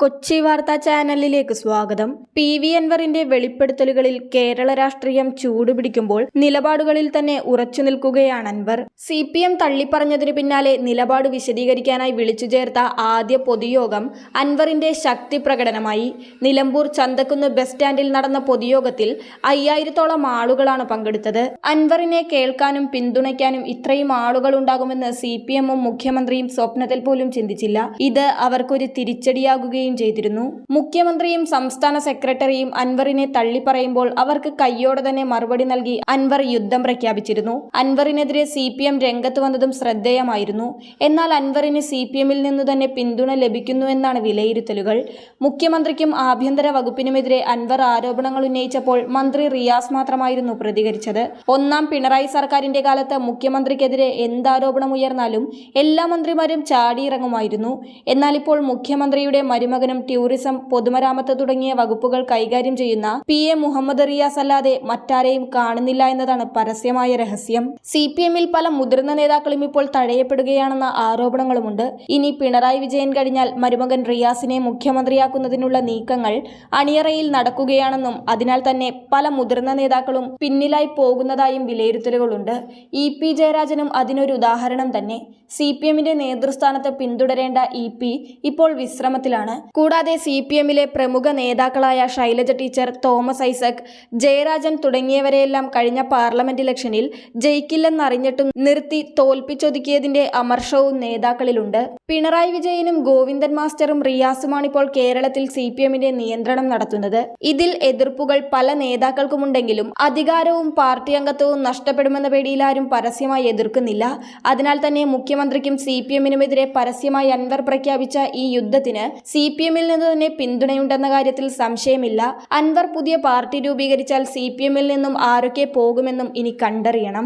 കൊച്ചി വാർത്താ ചാനലിലേക്ക് സ്വാഗതം. പി.വി. അൻവറിന്റെ വെളിപ്പെടുത്തലുകളിൽ കേരള രാഷ്ട്രീയം ചൂടുപിടിക്കുമ്പോൾ നിലപാടുകളിൽ തന്നെ ഉറച്ചു നിൽക്കുകയാണ് അൻവർ. CPM തള്ളിപ്പറഞ്ഞതിനു പിന്നാലെ നിലപാട് വിശദീകരിക്കാനായി വിളിച്ചു ചേർത്ത ആദ്യ പൊതുയോഗം അൻവറിന്റെ ശക്തി പ്രകടനമായി. നിലമ്പൂർ ചന്തക്കുന്ന് ബസ് സ്റ്റാൻഡിൽ നടന്ന പൊതുയോഗത്തിൽ 5000-ഓളം ആളുകളാണ് പങ്കെടുത്തത്. അൻവറിനെ കേൾക്കാനും പിന്തുണയ്ക്കാനും ഇത്രയും ആളുകൾ ഉണ്ടാകുമെന്ന് CPM-ഉം മുഖ്യമന്ത്രിയും സ്വപ്നത്തിൽ പോലും ചിന്തിച്ചില്ല. ഇത് അവർക്കൊരു തിരിച്ചടിയാകുകയും ചെയ്തിരുന്നു. മുഖ്യമന്ത്രിയും സംസ്ഥാന സെക്രട്ടറിയും അൻവറിനെ തള്ളിപ്പറയുമ്പോൾ അവർക്ക് കയ്യോടെ തന്നെ മറുപടി നൽകി അൻവർ യുദ്ധം പ്രഖ്യാപിച്ചിരുന്നു. അൻവറിനെതിരെ CPM രംഗത്ത് വന്നതും ശ്രദ്ധേയമായിരുന്നു. എന്നാൽ അൻവറിന് CPM-ൽ നിന്നു തന്നെ പിന്തുണ ലഭിക്കുന്നുവെന്നാണ് വിലയിരുത്തലുകൾ. മുഖ്യമന്ത്രിക്കും ആഭ്യന്തര വകുപ്പിനുമെതിരെ അൻവർ ആരോപണങ്ങൾ ഉന്നയിച്ചപ്പോൾ മന്ത്രി റിയാസ് മാത്രമായിരുന്നു പ്രതികരിച്ചത്. ഒന്നാം പിണറായി സർക്കാരിന്റെ കാലത്ത് മുഖ്യമന്ത്രിക്കെതിരെ എന്താരോപണം ഉയർന്നാലും എല്ലാ മന്ത്രിമാരും ചാടിയിറങ്ങുമായിരുന്നു. എന്നാൽ ഇപ്പോൾ മുഖ്യമന്ത്രിയുടെ മരുമകനും ടൂറിസം, പൊതുമരാമത്ത് തുടങ്ങിയ വകുപ്പുകൾ കൈകാര്യം ചെയ്യുന്ന PA മുഹമ്മദ് റിയാസ് അല്ലാതെ മറ്റാരെയും കാണുന്നില്ല എന്നതാണ് പരസ്യമായ രഹസ്യം. CPM-ൽ പല മുതിർന്ന നേതാക്കളും ഇപ്പോൾ തഴയപ്പെടുകയാണെന്ന ആരോപണങ്ങളുമുണ്ട്. ഇനി പിണറായി വിജയൻ കഴിഞ്ഞാൽ മരുമകൻ റിയാസിനെ മുഖ്യമന്ത്രിയാക്കുന്നതിനുള്ള നീക്കങ്ങൾ അണിയറയിൽ നടക്കുകയാണെന്നും അതിനാൽ തന്നെ പല മുതിർന്ന നേതാക്കളും പിന്നിലായി പോകുന്നതായും വിലയിരുത്തലുകളുണ്ട്. EP ജയരാജനും അതിനൊരു ഉദാഹരണം തന്നെ. CPM-ന്റെ നേതൃസ്ഥാനത്ത് പിന്തുടരേണ്ട EP ഇപ്പോൾ വിശ്രമത്തിലാണ്. കൂടാതെ CPM-ലെ പ്രമുഖ നേതാക്കളായ ശൈലജ ടീച്ചർ, തോമസ് ഐസക്, ജയരാജൻ തുടങ്ങിയവരെയെല്ലാം കഴിഞ്ഞ പാർലമെന്റ് ഇലക്ഷനിൽ ജയിക്കില്ലെന്നറിഞ്ഞിട്ടും നിർത്തി തോൽപ്പിച്ചൊതുക്കിയതിന്റെ അമർഷവും നേതാക്കളിലുണ്ട്. പിണറായി വിജയനും ഗോവിന്ദൻ മാസ്റ്ററും റിയാസുമാണിപ്പോൾ കേരളത്തിൽ CPM-ന്റെ നിയന്ത്രണം നടത്തുന്നത്. ഇതിൽ എതിർപ്പുകൾ പല നേതാക്കൾക്കുമുണ്ടെങ്കിലും അധികാരവും പാർട്ടി അംഗത്വവും നഷ്ടപ്പെടുമെന്ന പേടിയിൽ ആരും പരസ്യമായി എതിർക്കുന്നില്ല. അതിനാൽ തന്നെ മുഖ്യമന്ത്രിക്കും CPM-നുമെതിരെ പരസ്യമായി അൻവർ പ്രഖ്യാപിച്ച ഈ യുദ്ധത്തിന് CPM-ൽ നിന്ന് തന്നെ പിന്തുണയുണ്ടെന്ന കാര്യത്തിൽ സംശയമില്ല. അൻവർ പുതിയ പാർട്ടി രൂപീകരിച്ചാൽ CPM-ൽ നിന്നും ആരൊക്കെ പോകുമെന്നും ഇനി കണ്ടറിയണം.